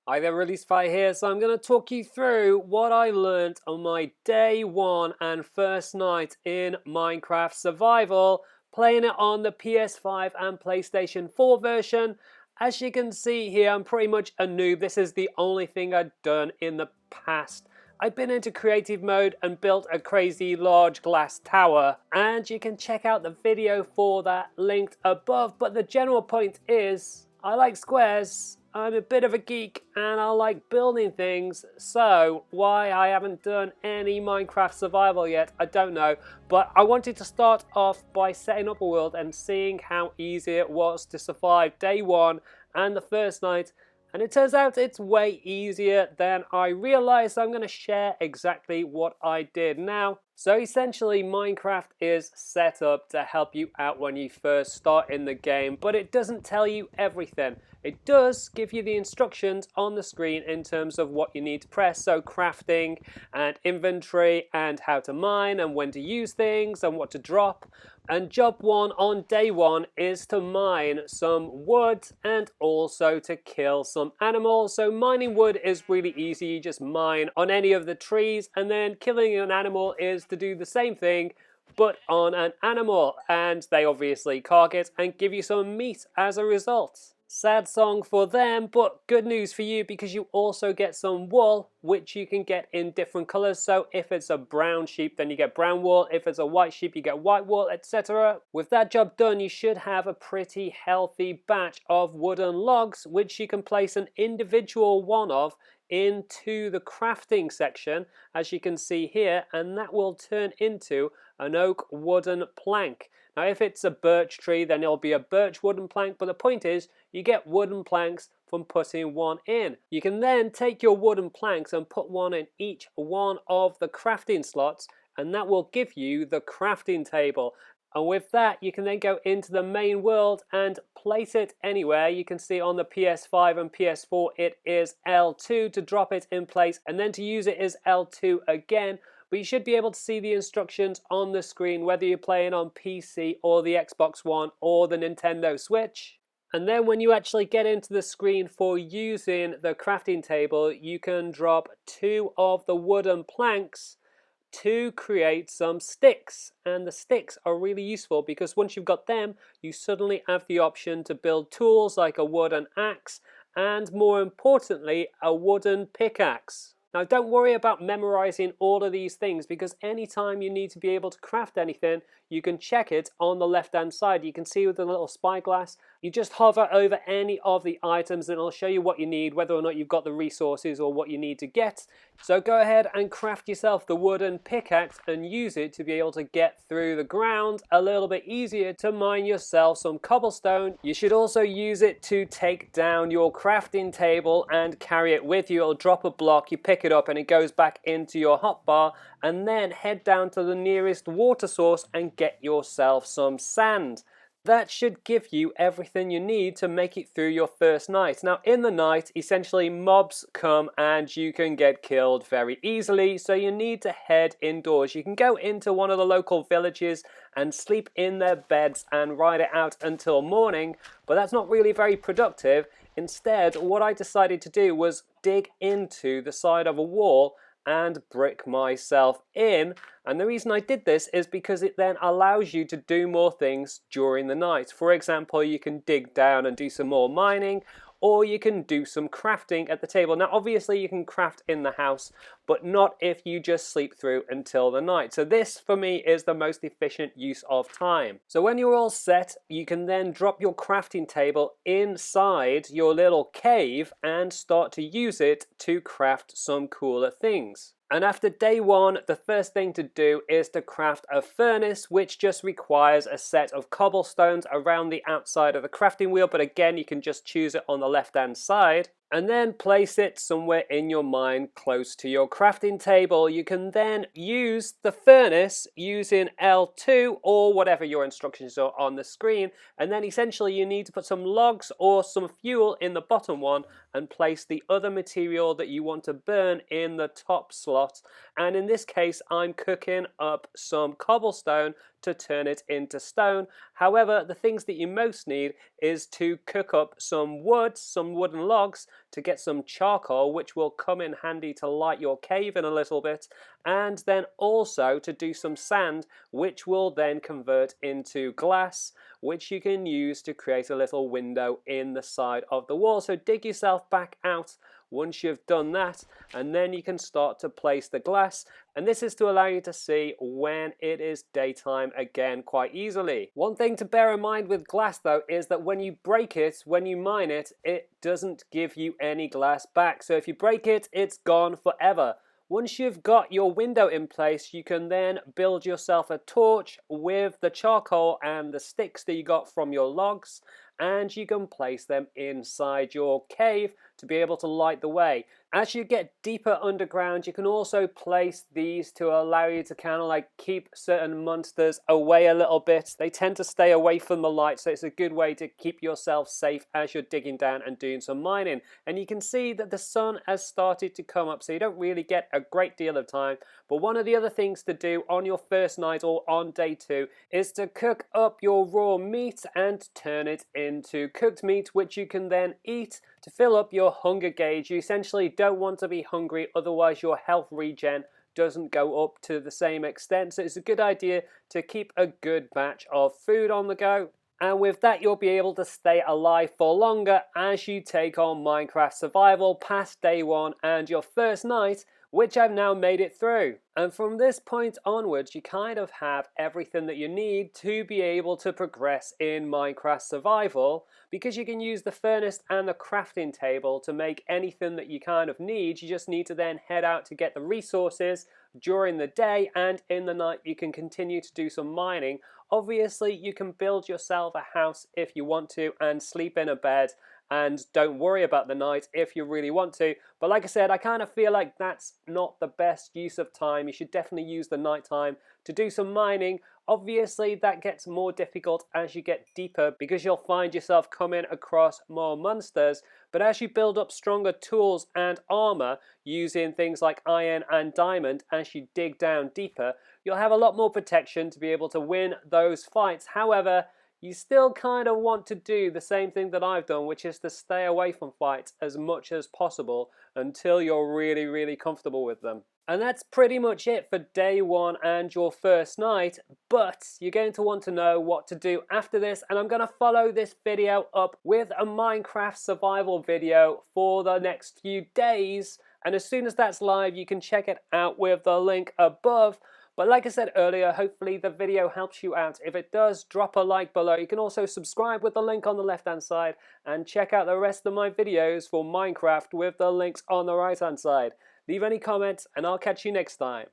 Hi there, Release Fire here. So I'm going to talk you through what I learned on my day one and first night in Minecraft Survival, playing it on the PS5 and PlayStation 4 version. As you can see here, I'm pretty much a noob. This is the only thing I've done in the past. I've been into creative mode and built a crazy large glass tower, and you can check out the video for that linked above. But the general point is, I like squares, I'm a bit of a geek, and I like building things, so why I haven't done any Minecraft survival yet, I don't know. But I wanted to start off by setting up a world and seeing how easy it was to survive day one and the first night. And it turns out it's way easier than I realized. I'm going to share exactly what I did now. So essentially, Minecraft is set up to help you out when you first start in the game, but it doesn't tell you everything. It does give you the instructions on the screen in terms of what you need to press, so crafting and inventory and how to mine and when to use things and what to drop. And job one on day one is to mine some wood and also to kill some animals. So mining wood is really easy. You just mine on any of the trees, and then killing an animal is to do the same thing but on an animal, and they obviously cark it and give you some meat as a result. Sad song for them, but good news for you because you also get some wool, which you can get in different colors. So if it's a brown sheep, then you get brown wool. If it's a white sheep, you get white wool, etc. With that job done, you should have a pretty healthy batch of wooden logs, which you can place an individual one of into the crafting section, as you can see here, and that will turn into an oak wooden plank. Now, if it's a birch tree, then it'll be a birch wooden plank, but the point is, you get wooden planks from putting one in. You can then take your wooden planks and put one in each one of the crafting slots, and that will give you the crafting table. And with that, you can then go into the main world and place it anywhere. You can see on the PS5 and PS4, it is L2 to drop it in place, and then to use it is L2 again. But you should be able to see the instructions on the screen, whether you're playing on PC or the Xbox One or the Nintendo Switch. And then when you actually get into the screen for using the crafting table, you can drop 2 of the wooden planks to create some sticks. And the sticks are really useful because once you've got them, you suddenly have the option to build tools like a wooden axe and, more importantly, a wooden pickaxe. Now, don't worry about memorizing all of these things because anytime you need to be able to craft anything, you can check it on the left-hand side. You can see with the little spyglass, you just hover over any of the items and it'll show you what you need, whether or not you've got the resources or what you need to get. So go ahead and craft yourself the wooden pickaxe and use it to be able to get through the ground a little bit easier to mine yourself some cobblestone. You should also use it to take down your crafting table and carry it with you. It'll drop a block, you pick it up and it goes back into your hotbar, and then head down to the nearest water source and get yourself some sand. That should give you everything you need to make it through your first night. Now, in the night, essentially mobs come and you can get killed very easily, so you need to head indoors. You can go into one of the local villages and sleep in their beds and ride it out until morning, but that's not really very productive. Instead, what I decided to do was dig into the side of a wall and brick myself in. And the reason I did this is because it then allows you to do more things during the night. For example, you can dig down and do some more mining, or you can do some crafting at the table. Now, obviously, you can craft in the house, but not if you just sleep through until the night. So this, for me, is the most efficient use of time. So when you're all set, you can then drop your crafting table inside your little cave and start to use it to craft some cooler things. And after day one, the first thing to do is to craft a furnace, which just requires a set of cobblestones around the outside of the crafting wheel. But again, you can just choose it on the left-hand side. And then place it somewhere in your mine close to your crafting table. You can then use the furnace using L2 or whatever your instructions are on the screen. And then essentially you need to put some logs or some fuel in the bottom one and place the other material that you want to burn in the top slot. And in this case, I'm cooking up some cobblestone to turn it into stone. However, the things that you most need is to cook up some wood, some wooden logs, to get some charcoal, which will come in handy to light your cave in a little bit, and then also to do some sand, which will then convert into glass, which you can use to create a little window in the side of the wall. So dig yourself back out once you've done that, and then you can start to place the glass, and this is to allow you to see when it is daytime again quite easily. One thing to bear in mind with glass though is that when you break it, when you mine it, it doesn't give you any glass back. So if you break it, it's gone forever. Once you've got your window in place, you can then build yourself a torch with the charcoal and the sticks that you got from your logs, and you can place them inside your cave to be able to light the way. As you get deeper underground, you can also place these to allow you to kind of like keep certain monsters away a little bit. They tend to stay away from the light, so it's a good way to keep yourself safe as you're digging down and doing some mining. And you can see that the sun has started to come up, so you don't really get a great deal of time. But one of the other things to do on your first night or on day 2 is to cook up your raw meat and turn it into cooked meat, which you can then eat to fill up your hunger gauge. You essentially don't want to be hungry, otherwise your health regen doesn't go up to the same extent. So it's a good idea to keep a good batch of food on the go. And with that, you'll be able to stay alive for longer as you take on Minecraft Survival past day 1 and your first night, which I've now made it through. And from this point onwards, you kind of have everything that you need to be able to progress in Minecraft Survival, because you can use the furnace and the crafting table to make anything that you kind of need. You just need to then head out to get the resources during the day, and in the night you can continue to do some mining. Obviously, you can build yourself a house if you want to and sleep in a bed, and don't worry about the night if you really want to. But like I said, I kind of feel like that's not the best use of time. You should definitely use the nighttime to do some mining. Obviously, that gets more difficult as you get deeper, because you'll find yourself coming across more monsters. But as you build up stronger tools and armor using things like iron and diamond, as you dig down deeper, you'll have a lot more protection to be able to win those fights. However, you still kind of want to do the same thing that I've done, which is to stay away from fights as much as possible until you're really, really comfortable with them. And that's pretty much it for day 1 and your first night, but you're going to want to know what to do after this, and I'm going to follow this video up with a Minecraft survival video for the next few days, and as soon as that's live, you can check it out with the link above. But like I said earlier, hopefully the video helps you out. If it does, drop a like below. You can also subscribe with the link on the left hand side, and check out the rest of my videos for Minecraft with the links on the right hand side. Leave any comments and I'll catch you next time.